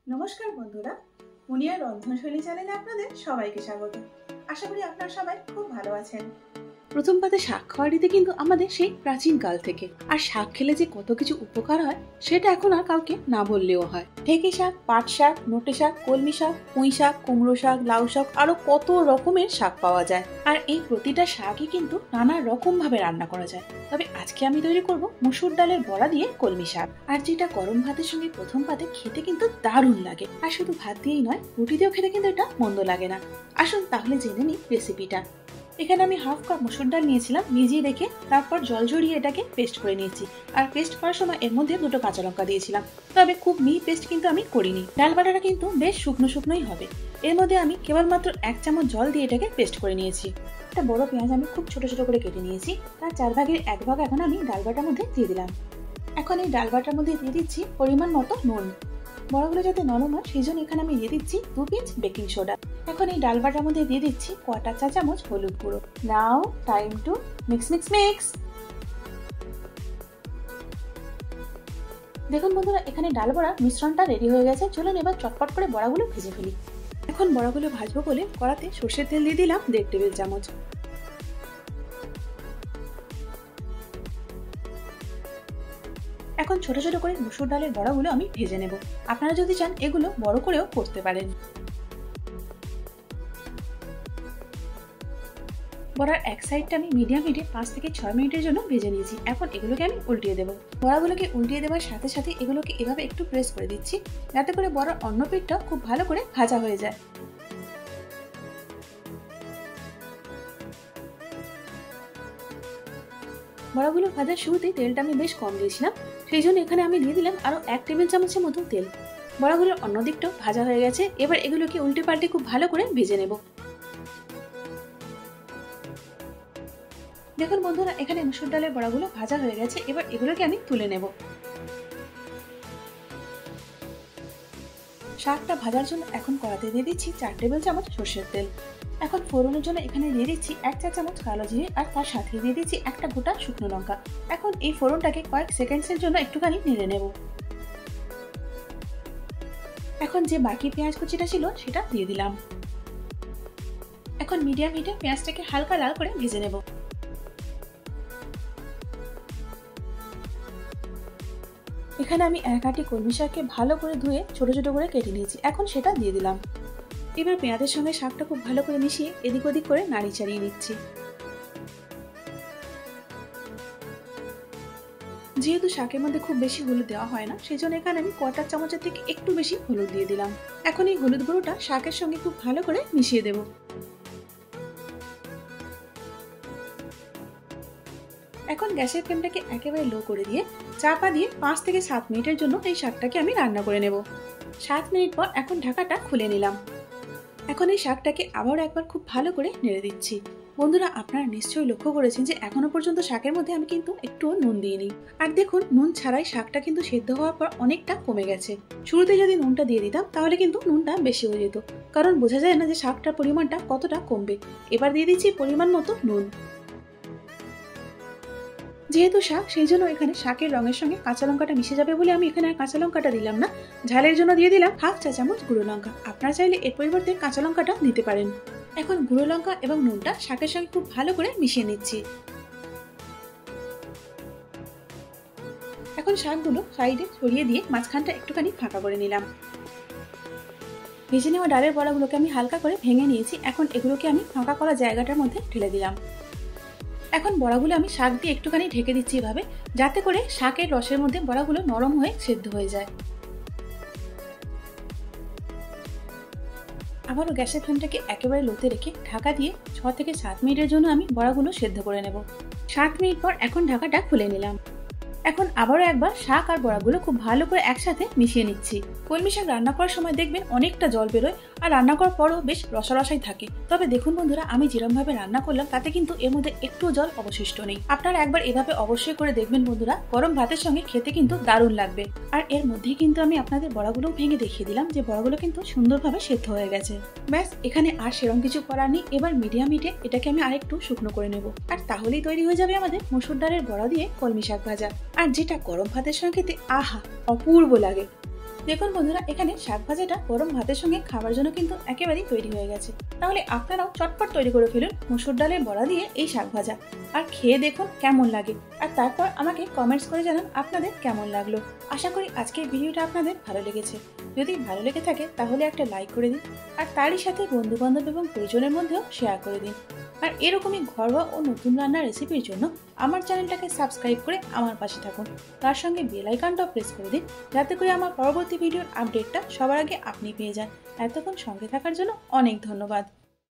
নমস্কার বন্ধুরা, মুনিয়ার রন্ধনশৈলী চ্যানেলে আপনাদের সবাইকে স্বাগত। আশা করি আপনারা সবাই খুব ভালো আছেন। প্রথম পাতে শাক খাওয়ার রীতি কিন্তু আমাদের সেই প্রাচীন কাল থেকে। আর শাক খেলে যে কত কিছু উপকার হয় সেটা এখন আর কাউকে না বললেও হয়। ঢেঁকি শাক, পাট শাক, নোটে শাক, কলমি শাক, পুঁই শাক, কুমড়ো শাক, লাউ শাক, আরো কত রকমের শাক পাওয়া যায়। আর এই প্রতিটা শাকই কিন্তু নানা রকম ভাবে রান্না করা যায়। তবে আজকে আমি তৈরি করব মসুর ডালের বড়া দিয়ে কলমি শাক, আর যেটা গরম ভাতের সঙ্গে প্রথম পাতে খেতে কিন্তু দারুণ লাগে। আর শুধু ভাত দিয়েই নয়, রুটি দিয়েও খেতে কিন্তু এটা মন্দ লাগে না। আসুন তাহলে জেনে নিই রেসিপিটা। এখানে আমি হাফ কাপ মসুর ডাল নিয়েছিলাম, ভিজিয়ে রেখে তারপর জল ঝরিয়ে এটাকে পেস্ট করে নিয়েছি। আর পেস্ট করার সময় এর মধ্যে 2টো কাঁচা লঙ্কা দিয়েছিলাম, তবে খুব মিহি পেস্ট কিন্তু আমি করিনি। ডাল বাটাটা কিন্তু বেশ শুকনো শুকনোই হবে। এর মধ্যে আমি কেবলমাত্র 1 চামচ জল দিয়ে এটাকে পেস্ট করে নিয়েছি। একটা বড় পেঁয়াজ আমি খুব ছোট ছোট করে কেটে নিয়েছি, তার 4 ভাগের 1 ভাগ এখন আমি ডাল বাটার মধ্যে দিয়ে দিলাম। এখন এই ডাল বাটার মধ্যে দিয়ে দিচ্ছি পরিমাণ মতো নুন। বড়াগুলো যাতে নরম হয় সেই জন্য এখানে আমি দিয়ে দিচ্ছি 2 পিঞ্চ বেকিং সোডা। এখন এই ডাল বাটার মধ্যে দিয়ে দিচ্ছি 1/4 চা চামচ হলুদ গুঁড়ো। Now time to mix mix mix. দেখুন বন্ধুরা, এখানে ডাল বড়া মিশ্রণটা রেডি হয়ে গেছে। চলুন এবার চটপট করে বড়াগুলো ভেজে ফেলি। এখন বড়াগুলো ভাজবো বলে কড়াতে সর্ষের তেল দিয়ে দিলাম 1.5 টেবিল চামচ। এখন ছোট ছোট করে মসুর ডালের বড়াগুলো আমি ভেজে নেব। আপনারা যদি চান এগুলো বড় করেও করতে পারেন। বড়ার এক সাইডটা আমি মিডিয়াম হিটে 5 থেকে 6 মিনিটের জন্য ভেজে নিয়েছি। এখন এগুলোকে আমি উল্টিয়ে দেবো। বড়াগুলোকে উল্টিয়ে দেওয়ার সাথে সাথে এগুলোকে এভাবে একটু প্রেস করে দিচ্ছি, যাতে করে বড়ার অন্য পিঠটা খুব ভালো করে ভাজা হয়ে যায়। বড়াগুলো ভাজার শুরুতেই তেলটা আমি বেশ কম দিয়েছিলাম, সেই জন্য এখানে আমি দিয়ে দিলাম আরো 1 টেবিল চামচের মতো তেল। বড়াগুলোর অন্য দিকটাও ভাজা হয়ে গেছে। এবার এগুলোকে উল্টে পাল্টে খুব ভালো করে ভেজে নেব। দেখুন বন্ধুরা, এখানে মসুর ডালের বড়াগুলো ভাজা হয়ে গেছে। এবার এগুলোকে আমি তুলে নেব। শাকটা ভাজার জন্য এখন কড়াতে দিয়ে দিচ্ছি 4 টেবিল চামচ সর্ষের তেল। এখন ফোড়নের জন্য এখানে দিয়ে দিচ্ছি 1 চা চামচ কালো জিরে, আর তার সাথে দিয়ে দিচ্ছি একটা গোটা শুকনো লঙ্কা। এখন এই ফোড়নটাকে কয়েক সেকেন্ডসের জন্য একটুখানি নেড়ে নেব। এখন যে বাকি পেঁয়াজ কুচিটা ছিল সেটা দিয়ে দিলাম। এখন মিডিয়াম হিটে পেঁয়াজটাকে হালকা লাল করে ভেজে নেব। এখানে আমি 1 আঁটি কলমি শাককে ভালো করে ধুয়ে ছোট ছোট করে কেটে নিয়েছি। এখন সেটা দিয়ে দিলাম। এবার পেঁয়াজের সঙ্গে শাকটা খুব ভালো করে মিশিয়ে এদিক ওদিক করে নাড়ি চাড়িয়ে নিচ্ছি। যেহেতু শাকের মধ্যে খুব বেশি হলুদ দেওয়া হয় না, সেই জন্য এখানে আমি 1/4 চামচের থেকে একটু বেশি হলুদ দিয়ে দিলাম। এখন এই হলুদ গুঁড়োটা শাকের সঙ্গে খুব ভালো করে মিশিয়ে দেব। এখন গ্যাসের ফ্লেমটাকে একেবারে লো করে দিয়ে চাপা দিয়ে 5 থেকে 7 মিনিটের জন্য এই শাকটাকে আমি রান্না করে নেব। 7 মিনিট পর এখন ঢাকাটা খুলে নিলাম। এখন এই শাকটাকে আবার একবার খুব ভালো করে নেড়ে দিচ্ছি। বন্ধুরা, আপনারা নিশ্চয়ই লক্ষ্য করেছেন যে এখনো পর্যন্ত শাকের মধ্যে আমি কিন্তু একটুও নুন দিইনি। আর দেখুন, নুন ছাড়াই শাকটা কিন্তু সেদ্ধ হওয়ার পর অনেকটা কমে গেছে। শুরুতে যদি নুনটা দিয়ে দিতাম তাহলে কিন্তু নুনটা বেশি হয়ে যেত, কারণ বোঝা যায় না যে শাকটার পরিমাণটা কতটা কমবে। এবার দিয়ে দিচ্ছি পরিমাণ মতো নুন। যেহেতু শাক, সেই জন্য এখানে শাকের রঙের সঙ্গে কাঁচা লঙ্কাটা মিশে যাবে বলে আমি এখানে আর কাঁচা লঙ্কাটা দিলাম না। ঝালের জন্য দিয়ে দিলাম 1/2 চা চামচ গুঁড়ো লঙ্কা। আপনারা চাইলে এর পরিবর্তে কাঁচা লঙ্কাটা দিতে পারেন। এখন গুঁড়ো লঙ্কা এবং নুনটা শাকের সঙ্গে খুব ভালো করে মিশিয়ে নিচ্ছি। এখন শাকগুলো সাইডে ছড়িয়ে দিয়ে মাঝখানটা একটুখানি ফাঁকা করে নিলাম। ভেজে নেওয়া ডালের বড়াগুলোকে আমি হালকা করে ভেঙে নিয়েছি। এখন এগুলোকে আমি ফাঁকা করা জায়গাটার মধ্যে ঢেলে দিলাম। এখন বড়াগুলো আমি শাক দিয়ে একটুখানি ঢেকে দিচ্ছি এভাবে, যাতে করে শাকের রসের মধ্যে বড়াগুলো নরম হয়ে সেদ্ধ হয়ে যায়। আবারও গ্যাসের ফ্লেমটাকে একেবারে লোতে রেখে ঢাকা দিয়ে 6 থেকে 7 মিনিটের জন্য আমি বড়াগুলো সেদ্ধ করে নেব। 7 মিনিট পর এখন ঢাকাটা খুলে নিলাম। এখন আবারও একবার শাক আর বড়াগুলো খুব ভালো করে একসাথে মিশিয়ে নিচ্ছি। কলমি শাক রান্না করার সময় দেখবেন অনেকটা জল বেরোয়, আর রান্না করার পরও বেশ রসা রসাই থাকে। তবে দেখুন বন্ধুরা, আমি যেরকম ভাবে রান্না করলাম তাতে কিন্তু এর মধ্যে একটুও জল অবশিষ্ট নেই। আপনারা একবার এভাবে অবশ্যই করে দেখবেন বন্ধুরা, গরম ভাতের সঙ্গে খেতে কিন্তু দারুণ লাগবে। আর এর মধ্যেই কিন্তু আমি আপনাদের বড়াগুলো ভেঙে দেখিয়ে দিলাম যে বড়াগুলো কিন্তু সুন্দরভাবে সেদ্ধ হয়ে গেছে। ব্যাস, এখানে আর সেরকম কিছু করার নেই। এবার মিডিয়াম হিটে এটাকে আমি আরেকটু শুকনো করে নেব, আর তাহলেই তৈরি হয়ে যাবে আমাদের মসুর ডালের বড়া দিয়ে কলমি শাক ভাজা। আর যেটা গরম ভাতের সঙ্গে খেতে আহা অপূর্ব লাগে। দেখুন বন্ধুরা, এখানে শাক ভাজাটা গরম ভাতের সঙ্গে খাবার জন্য কিন্তু একেবারেই তৈরি হয়ে গেছে। তাহলে আপনারাও চটপট তৈরি করে ফেলুন মসুর ডালের বড়া দিয়ে এই শাক ভাজা, আর খেয়ে দেখুন কেমন লাগে, আর তারপর আমাকে কমেন্টস করে জানান আপনাদের কেমন লাগলো। আশা করি আজকের ভিডিওটা আপনাদের ভালো লেগেছে। যদি ভালো লেগে থাকে তাহলে একটা লাইক করে দিন, আর তারই সাথে বন্ধু বান্ধব এবং পরিজনের মধ্যেও শেয়ার করে দিন। আর এরকমই ঘরোয়া ও নতুন রান্নার রেসিপির জন্য আমার চ্যানেলটাকে সাবস্ক্রাইব করে আমার পাশে থাকুন। তার সঙ্গে বেল আইকনটাও প্রেস করে দিন, যাতে করে আমার পরবর্তী ভিডিওর আপডেটটা সবার আগে আপনি পেয়ে যান। এতক্ষণ সঙ্গে থাকার জন্য অনেক ধন্যবাদ।